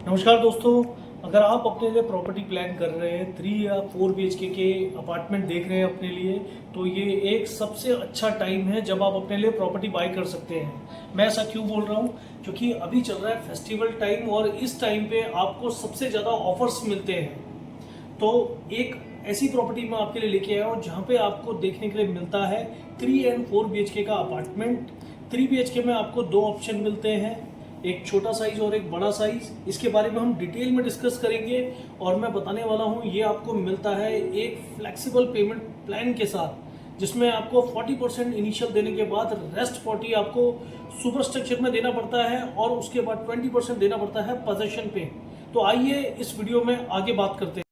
नमस्कार दोस्तों, अगर आप अपने लिए प्रॉपर्टी प्लान कर रहे हैं 3 या 4 BHK के अपार्टमेंट देख रहे हैं अपने लिए, तो ये एक सबसे अच्छा टाइम है जब आप अपने लिए प्रॉपर्टी बाय कर सकते हैं। मैं ऐसा क्यों बोल रहा हूँ? क्योंकि अभी चल रहा है फेस्टिवल टाइम और इस टाइम पे आपको सबसे ज़्यादा ऑफर्स मिलते हैं। तो एक ऐसी प्रॉपर्टी मैं आपके लिए लेके आया हूँ जहाँ पे आपको देखने के लिए मिलता है 3 एंड 4 BHK का अपार्टमेंट। 3 BHK में आपको 2 ऑप्शन मिलते हैं, एक छोटा साइज और एक बड़ा साइज। इसके बारे में हम डिटेल में डिस्कस करेंगे और मैं बताने वाला हूँ ये आपको मिलता है एक फ्लेक्सिबल पेमेंट प्लान के साथ, जिसमें आपको 40% इनिशियल देने के बाद रेस्ट 40 आपको सुपर स्ट्रक्चर में देना पड़ता है और उसके बाद 20% देना पड़ता है पोजेशन पे। तो आइए इस वीडियो में आगे बात करते हैं।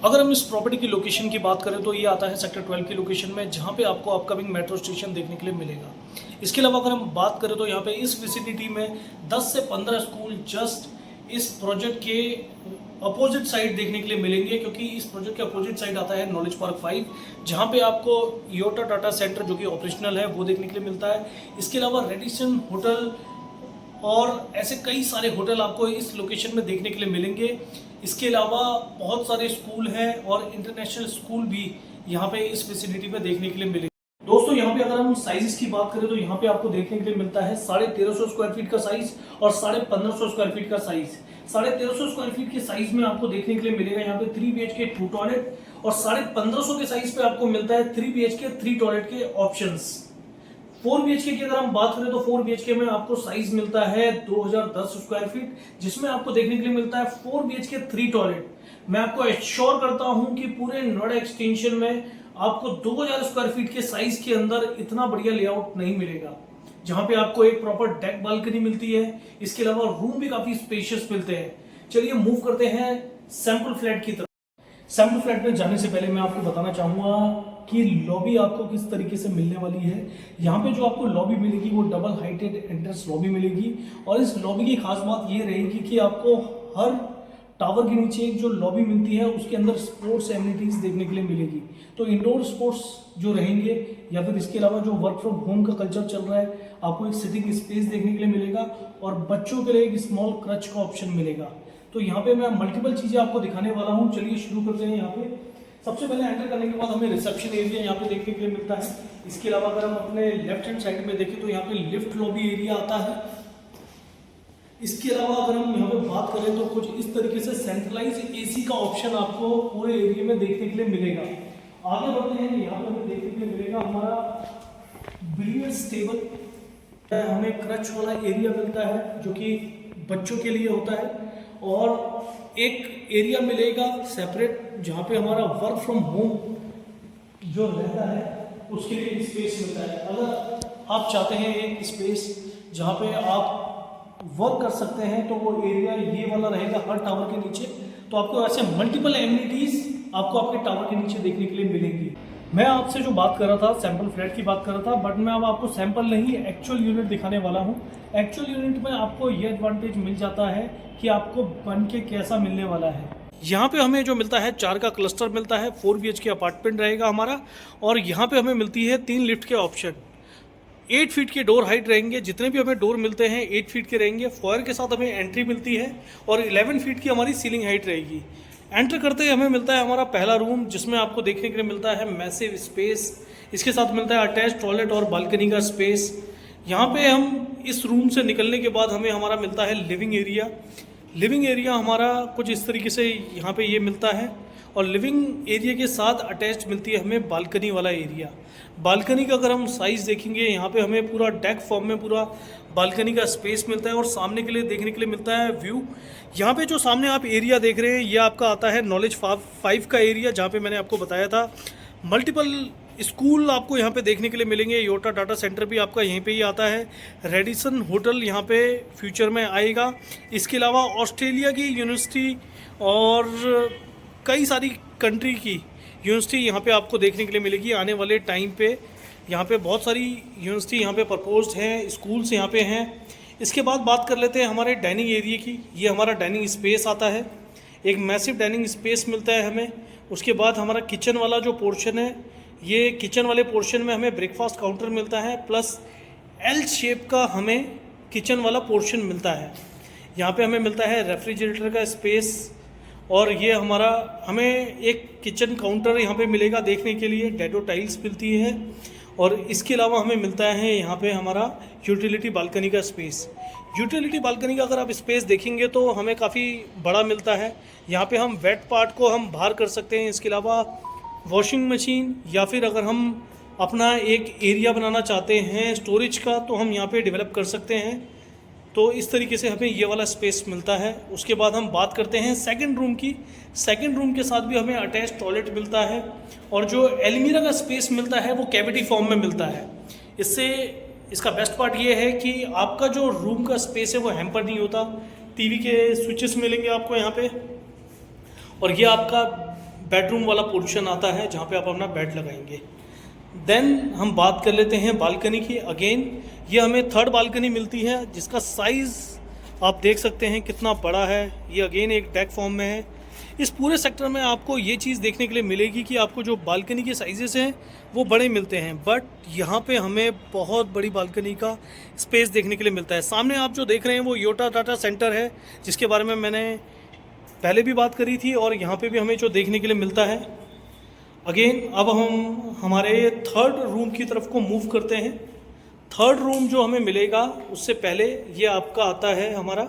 अगर हम इस प्रॉपर्टी की लोकेशन की बात करें तो ये आता है सेक्टर 12 की लोकेशन में, जहाँ पे आपको अपकमिंग मेट्रो स्टेशन देखने के लिए मिलेगा। इसके अलावा अगर हम बात करें तो यहाँ पे इस विसिनिटी में 10 से 15 स्कूल जस्ट इस प्रोजेक्ट के अपोजिट साइड देखने के लिए मिलेंगे, क्योंकि इस प्रोजेक्ट के अपोजिट साइड आता है नॉलेज पार्क 5, जहाँ पे आपको योटा टाटा सेंटर जो कि ऑपरेशनल है वो देखने के लिए मिलता है। इसके अलावा रेडिसन होटल और ऐसे कई सारे होटल आपको इस लोकेशन में देखने के लिए मिलेंगे। इसके अलावा बहुत सारे स्कूल हैं और इंटरनेशनल स्कूल भी यहाँ पे इस फैसिलिटी में देखने के लिए मिलेंगे। दोस्तों, यहाँ पे अगर हम साइजेस की बात करें तो यहाँ पे आपको देखने के लिए मिलता है 1350 स्क्वायर फीट का साइज और 1550 स्क्वायर फीट का साइज। 1350 स्क्वायर फीट के साइज में आपको देखने के लिए मिलेगा यहाँ पे 3 BHK 2 टॉयलेट, और 1550 के साइज पे आपको मिलता है 3 BHK 3 टॉयलेट के ऑप्शंस। 4 BHK की अगर हम बात करें तो 4 BHK में आपको साइज मिलता है 2010 स्क्वायर फीट, जिसमें आपको देखने के लिए मिलता है 4 BHK 3 टॉयलेट। मैं आपको एश्योर करता हूं कि पूरे नोएडा एक्सटेंशन में आपको 2000 स्क्वायर फीट के साइज के अंदर इतना बढ़िया लेआउट नहीं मिलेगा, जहां पे आपको एक प्रॉपर डेक बालकनी मिलती है। इसके अलावा रूम भी काफी स्पेशियस मिलते हैं। चलिए मूव करते हैं सैंपल फ्लैट की तरफ। सैंपल फ्लैट में जाने से पहले मैं आपको बताना चाहूंगा कि लॉबी आपको किस तरीके से मिलने वाली है। यहाँ पे जो आपको लॉबी मिलेगी वो डबल हाइटेड एंट्रेंस लॉबी मिलेगी, और इस लॉबी की खास बात ये रहेगी कि आपको हर टावर के नीचे एक जो लॉबी मिलती है उसके अंदर स्पोर्ट्स एमिनिटीज देखने के लिए मिलेगी। तो इंडोर स्पोर्ट्स जो रहेंगे, या फिर इसके अलावा जो वर्क फ्रॉम होम का कल्चर चल रहा है, आपको एक सिटिंग स्पेस देखने के लिए मिलेगा और बच्चों के लिए एक स्मॉल क्रच का ऑप्शन मिलेगा। तो यहाँ पे मैं मल्टीपल चीजें आपको दिखाने वाला हूँ। चलिए शुरू करते हैं। यहाँ पे सबसे पहले एंटर करने के बाद हमें रिसेप्शन एरिया यहाँ पे देखने के लिए मिलता है। इसके अलावा अगर हम अपने लेफ्ट हैंड साइड में देखें तो यहाँ पे लिफ्ट लॉबी एरिया आता है। इसके अलावा अगर हम यहाँ पे बात करें तो कुछ इस तरीके से सेंट्रलाइज AC का ऑप्शन आपको पूरे एरिया में देखने के लिए मिलेगा। आगे बढ़ते हैं, यहाँ पे हमें देखने के लिए मिलेगा हमारा बिलियर्ड्स टेबल, हमें क्रच वाला एरिया मिलता है जो कि बच्चों के लिए होता है, और एक एरिया मिलेगा सेपरेट जहाँ पे हमारा वर्क फ्रॉम होम जो रहता है उसके लिए स्पेस मिलता है। अगर आप चाहते हैं एक स्पेस जहाँ पे आप वर्क कर सकते हैं तो वो एरिया ये वाला रहेगा हर टावर के नीचे। तो आपको ऐसे मल्टीपल एमिनिटीज आपको आपके टावर के नीचे देखने के लिए मिलेंगी। मैं आपसे जो बात कर रहा था सैंपल फ्लैट की बात कर रहा था, बट मैं अब आपको सैंपल नहीं एक्चुअल यूनिट दिखाने वाला हूँ। एक्चुअल यूनिट में आपको ये एडवांटेज मिल जाता है कि आपको बन के कैसा मिलने वाला है। यहाँ पे हमें जो मिलता है 4 का क्लस्टर मिलता है, 4 BHK अपार्टमेंट रहेगा हमारा, और यहाँ पे हमें मिलती है 3 लिफ्ट के ऑप्शन। 8 फीट के डोर हाइट रहेंगे, जितने भी हमें डोर मिलते हैं 8 फीट के रहेंगे। फॉयर के साथ हमें एंट्री मिलती है और 11 फीट की हमारी सीलिंग हाइट रहेगी। एंटर करते ही हमें मिलता है हमारा पहला रूम, जिसमें आपको देखने के लिए मिलता है मैसिव स्पेस। इसके साथ मिलता है अटैच टॉयलेट और बालकनी का स्पेस। यहाँ पे हम इस रूम से निकलने के बाद हमें हमारा मिलता है लिविंग एरिया। लिविंग एरिया हमारा कुछ इस तरीके से यहाँ पे ये मिलता है, और लिविंग एरिया के साथ अटैच मिलती है हमें बालकनी वाला एरिया। बालकनी का अगर हम साइज़ देखेंगे, यहाँ पे हमें पूरा डेक फॉर्म में पूरा बालकनी का स्पेस मिलता है और सामने के लिए देखने के लिए मिलता है व्यू। यहाँ पे जो सामने आप एरिया देख रहे हैं ये आपका आता है नॉलेज 5 का एरिया, जहाँ पे मैंने आपको बताया था मल्टीपल स्कूल आपको यहाँ पे देखने के लिए मिलेंगे। योटा डाटा सेंटर भी आपका यहीं पे ही आता है। रेडिसन होटल यहाँ पे फ्यूचर में आएगा। इसके अलावा ऑस्ट्रेलिया की यूनिवर्सिटी और कई सारी कंट्री की यूनिवर्सिटी यहाँ पे आपको देखने के लिए मिलेगी आने वाले टाइम पे। यहाँ पे बहुत सारी यूनिवर्सिटी यहाँ पे प्रपोज्ड हैं, स्कूल्स यहाँ पे हैं। इसके बाद बात कर लेते हैं हमारे डाइनिंग एरिया की। ये हमारा डाइनिंग स्पेस आता है, एक मैसिव डाइनिंग स्पेस मिलता है हमें। उसके बाद हमारा किचन वाला जो पोर्शन है, ये किचन वाले पोर्शन में हमें ब्रेकफास्ट काउंटर मिलता है, प्लस L शेप का हमें किचन वाला पोर्शन मिलता है। यहाँ पे हमें मिलता है रेफ्रिजरेटर का स्पेस, और ये हमारा हमें एक किचन काउंटर यहाँ पे मिलेगा देखने के लिए, डेडो टाइल्स मिलती है। और इसके अलावा हमें मिलता है यहाँ पे हमारा यूटिलिटी बालकनी का स्पेस। यूटिलिटी बालकनी का अगर आप स्पेस देखेंगे तो हमें काफ़ी बड़ा मिलता है। यहाँ पे हम वेट पार्ट को हम बाहर कर सकते हैं। इसके अलावा वॉशिंग मशीन, या फिर अगर हम अपना एक एरिया बनाना चाहते हैं स्टोरेज का, तो हम यहाँ पे डेवलप कर सकते हैं। तो इस तरीके से हमें ये वाला स्पेस मिलता है। उसके बाद हम बात करते हैं सेकंड रूम की। सेकंड रूम के साथ भी हमें अटैच टॉयलेट मिलता है, और जो एलमीरा का स्पेस मिलता है वो कैविटी फॉर्म में मिलता है। इससे इसका बेस्ट पार्ट ये है कि आपका जो रूम का स्पेस है वो हैम्पर नहीं होता। टीवी के स्विचेस मिलेंगे आपको यहाँ पे, और ये आपका बेडरूम वाला पोर्शन आता है जहाँ पे आप अपना बेड लगाएंगे। देन हम बात कर लेते हैं बालकनी की। अगेन ये हमें थर्ड बालकनी मिलती है, जिसका साइज़ आप देख सकते हैं कितना बड़ा है। ये अगेन एक डेक फॉर्म में है। इस पूरे सेक्टर में आपको ये चीज़ देखने के लिए मिलेगी कि आपको जो बालकनी के साइजेस हैं वो बड़े मिलते हैं, बट यहाँ पे हमें बहुत बड़ी बालकनी का स्पेस देखने के लिए मिलता है। सामने आप जो देख रहे हैं वो योटा डाटा सेंटर है, जिसके बारे में मैंने पहले भी बात करी थी, और यहाँ पे भी हमें जो देखने के लिए मिलता है। अगेन अब हम हमारे थर्ड रूम की तरफ को मूव करते हैं। थर्ड रूम जो हमें मिलेगा उससे पहले ये आपका आता है हमारा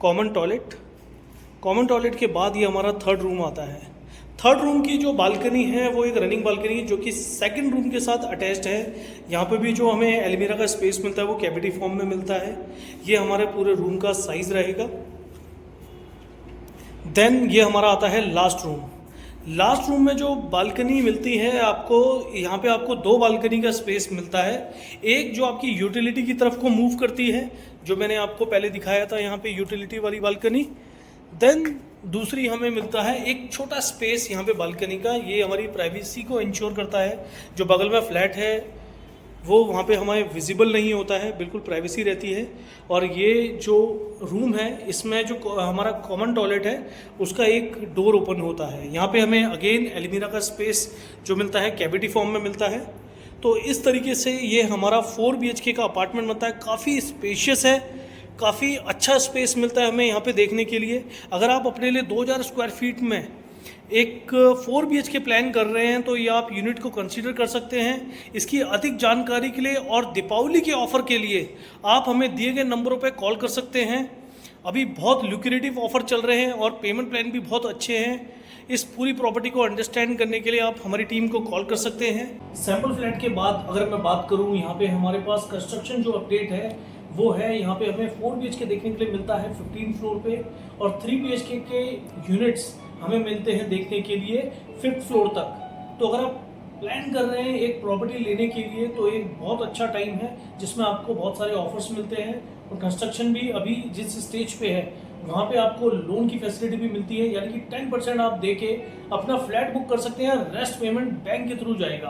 कॉमन टॉयलेट। कॉमन टॉयलेट के बाद ये हमारा थर्ड रूम आता है। थर्ड रूम की जो बालकनी है वो एक रनिंग बालकनी है, जो कि सेकंड रूम के साथ अटैच्ड है। यहाँ पे भी जो हमें एलमीरा का स्पेस मिलता है वो कैविटी फॉर्म में मिलता है। ये हमारे पूरे रूम का साइज़ रहेगा। देन ये हमारा आता है लास्ट रूम। लास्ट रूम में जो बालकनी मिलती है आपको, यहाँ पे आपको दो बालकनी का स्पेस मिलता है। एक जो आपकी यूटिलिटी की तरफ को मूव करती है, जो मैंने आपको पहले दिखाया था यहाँ पे यूटिलिटी वाली बालकनी। देन दूसरी हमें मिलता है एक छोटा स्पेस यहाँ पे बालकनी का। ये हमारी प्राइवेसी को इंश्योर करता है। जो बगल में फ्लैट है वो वहाँ पे हमारे विजिबल नहीं होता है, बिल्कुल प्राइवेसी रहती है। और ये जो रूम है इसमें जो हमारा कॉमन टॉयलेट है उसका एक डोर ओपन होता है। यहाँ पे हमें अगेन एलमीरा का स्पेस जो मिलता है कैविटी फॉर्म में मिलता है। तो इस तरीके से ये हमारा 4 BHK का अपार्टमेंट बनता है। काफ़ी स्पेशियस है, काफ़ी अच्छा स्पेस मिलता है हमें यहाँ पे देखने के लिए। अगर आप अपने लिए 2000 स्क्वायर फीट में एक 4 BHK प्लान कर रहे हैं तो ये आप यूनिट को कंसीडर कर सकते हैं। इसकी अधिक जानकारी के लिए और दीपावली के ऑफ़र के लिए आप हमें दिए गए नंबरों पर कॉल कर सकते हैं। अभी बहुत ल्यूक्रेटिव ऑफ़र चल रहे हैं और पेमेंट प्लान भी बहुत अच्छे हैं। इस पूरी प्रॉपर्टी को अंडरस्टैंड करने के लिए आप हमारी टीम को कॉल कर सकते हैं। सैम्पल फ्लैट के बाद अगर मैं बात करूँ, यहाँ पे हमारे पास कंस्ट्रक्शन जो अपडेट है वो है। यहाँ पे हमें 4 BHK देखने के लिए मिलता है 15 फ्लोर पे, और 3 BHK के यूनिट्स हमें मिलते हैं देखने के लिए 5th फ्लोर तक। तो अगर आप प्लान कर रहे हैं एक प्रॉपर्टी लेने के लिए तो एक बहुत अच्छा टाइम है, जिसमें आपको बहुत सारे ऑफर्स मिलते हैं। और कंस्ट्रक्शन भी अभी जिस स्टेज पे है वहाँ पे आपको लोन की फैसिलिटी भी मिलती है, यानी कि 10% आप दे के अपना फ्लैट बुक कर सकते हैं। रेस्ट पेमेंट बैंक के थ्रू जाएगा।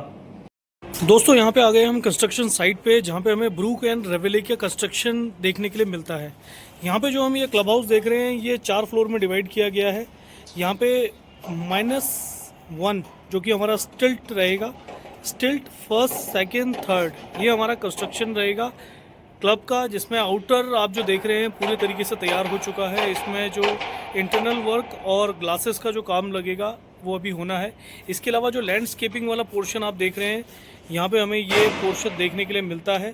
दोस्तों यहाँ पे आ गए हम कंस्ट्रक्शन साइट पे, जहाँ पे हमें ब्रूक एंड रेवेले का कंस्ट्रक्शन देखने के लिए मिलता है। यहाँ पे जो हम ये क्लब हाउस देख रहे हैं ये 4 फ्लोर में डिवाइड किया गया है। यहाँ पे -1 जो कि हमारा स्टिल्ट रहेगा, स्टिल्ट 1st, 2nd, 3rd ये हमारा कंस्ट्रक्शन रहेगा क्लब का, जिसमें आउटर आप जो देख रहे हैं पूरे तरीके से तैयार हो चुका है। इसमें जो इंटरनल वर्क और ग्लासेस का जो काम लगेगा वो अभी होना है। इसके अलावा जो लैंडस्केपिंग वाला पोर्शन आप देख रहे हैं, यहाँ पे हमें ये पोर्शन देखने के लिए मिलता है।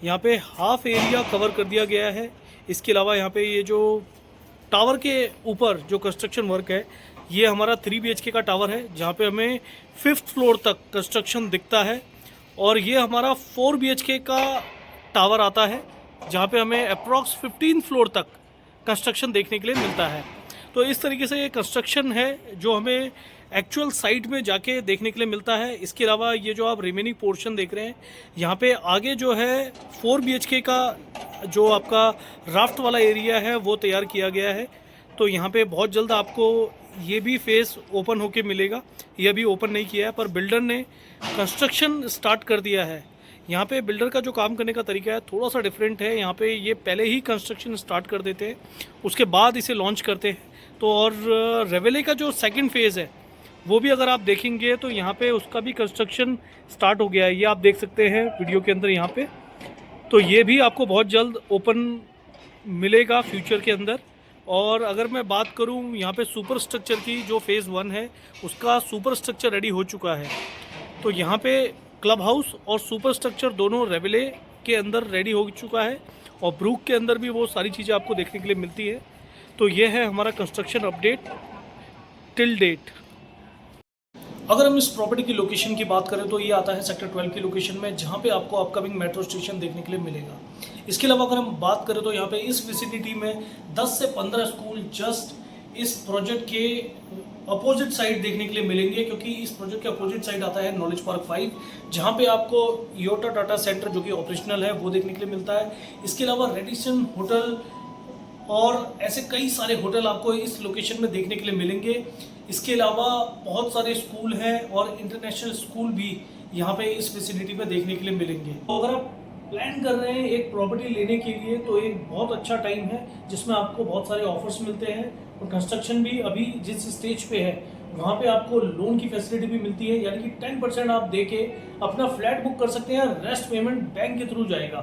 यहाँ पे हाफ एरिया कवर कर दिया गया है। इसके अलावा यहाँ पे ये जो टावर के ऊपर जो कंस्ट्रक्शन वर्क है ये हमारा 3 BHK का टावर है, जहाँ पे हमें 5th फ्लोर तक कंस्ट्रक्शन दिखता है। और ये हमारा 4 BHK का टावर आता है, जहाँ पे हमें अप्रॉक्स 15 फ्लोर तक कंस्ट्रक्शन देखने के लिए मिलता है। तो इस तरीके से ये कंस्ट्रक्शन है जो हमें एक्चुअल साइट में जाके देखने के लिए मिलता है। इसके अलावा ये जो आप रिमेनिंग पोर्शन देख रहे हैं, यहाँ पे आगे जो है 4 BHK का जो आपका राफ्ट वाला एरिया है वो तैयार किया गया है। तो यहाँ पे बहुत जल्द आपको ये भी फेस ओपन होके मिलेगा। ये अभी ओपन नहीं किया है, पर बिल्डर ने कंस्ट्रक्शन स्टार्ट कर दिया है। यहाँ पे बिल्डर का जो काम करने का तरीका है थोड़ा सा डिफरेंट है। यहाँ पे ये पहले ही कंस्ट्रक्शन स्टार्ट कर देते हैं, उसके बाद इसे लॉन्च करते हैं। तो और रेवेले का जो 2nd फेज़ है वो भी अगर आप देखेंगे तो यहाँ पे उसका भी कंस्ट्रक्शन स्टार्ट हो गया है। ये आप देख सकते हैं वीडियो के अंदर यहाँ पे। तो ये भी आपको बहुत जल्द ओपन मिलेगा फ्यूचर के अंदर। और अगर मैं बात करूं यहाँ पे सुपर स्ट्रक्चर की, जो फेज़ 1 है उसका सुपर स्ट्रक्चर रेडी हो चुका है। तो यहाँ पे क्लब हाउस और सुपर स्ट्रक्चर दोनों रेवले के अंदर रेडी हो चुका है, और ब्रूक के अंदर भी वो सारी चीज़ें आपको देखने के लिए मिलती है। तो ये है हमारा कंस्ट्रक्शन अपडेट टिल डेट। अगर हम इस प्रॉपर्टी की लोकेशन की बात करें तो ये आता है सेक्टर 12 की लोकेशन में, जहाँ पे आपको अपकमिंग मेट्रो स्टेशन देखने के लिए मिलेगा। इसके अलावा अगर हम बात करें तो यहाँ पे इस विसिनिटी में 10 से 15 स्कूल जस्ट इस प्रोजेक्ट के अपोजिट साइड देखने के लिए मिलेंगे, क्योंकि इस प्रोजेक्ट के अपोजिट साइड आता है नॉलेज पार्क 5, जहाँ पे आपको योटा टाटा सेंटर जो कि ऑपरेशनल है वो देखने के लिए मिलता है। इसके अलावा रेडिसन होटल और ऐसे कई सारे होटल आपको इस लोकेशन में देखने के लिए मिलेंगे। इसके अलावा बहुत सारे स्कूल हैं और इंटरनेशनल स्कूल भी यहाँ पे इस फैसिलिटी में देखने के लिए मिलेंगे। तो अगर आप प्लान कर रहे हैं एक प्रॉपर्टी लेने के लिए तो एक बहुत अच्छा टाइम है, जिसमें आपको बहुत सारे ऑफर्स मिलते हैं, और कंस्ट्रक्शन भी अभी जिस स्टेज पे है वहाँ पे आपको लोन की फैसिलिटी भी मिलती है, यानी कि 10% आप दे के अपना फ्लैट बुक कर सकते हैं, रेस्ट पेमेंट बैंक के थ्रू जाएगा।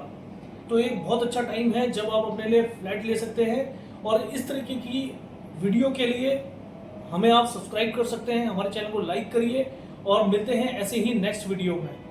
तो एक बहुत अच्छा टाइम है जब आप अपने लिए फ्लैट ले सकते हैं। और इस तरीके की वीडियो के लिए हमें आप सब्सक्राइब कर सकते हैं, हमारे चैनल को लाइक करिए, और मिलते हैं ऐसे ही नेक्स्ट वीडियो में।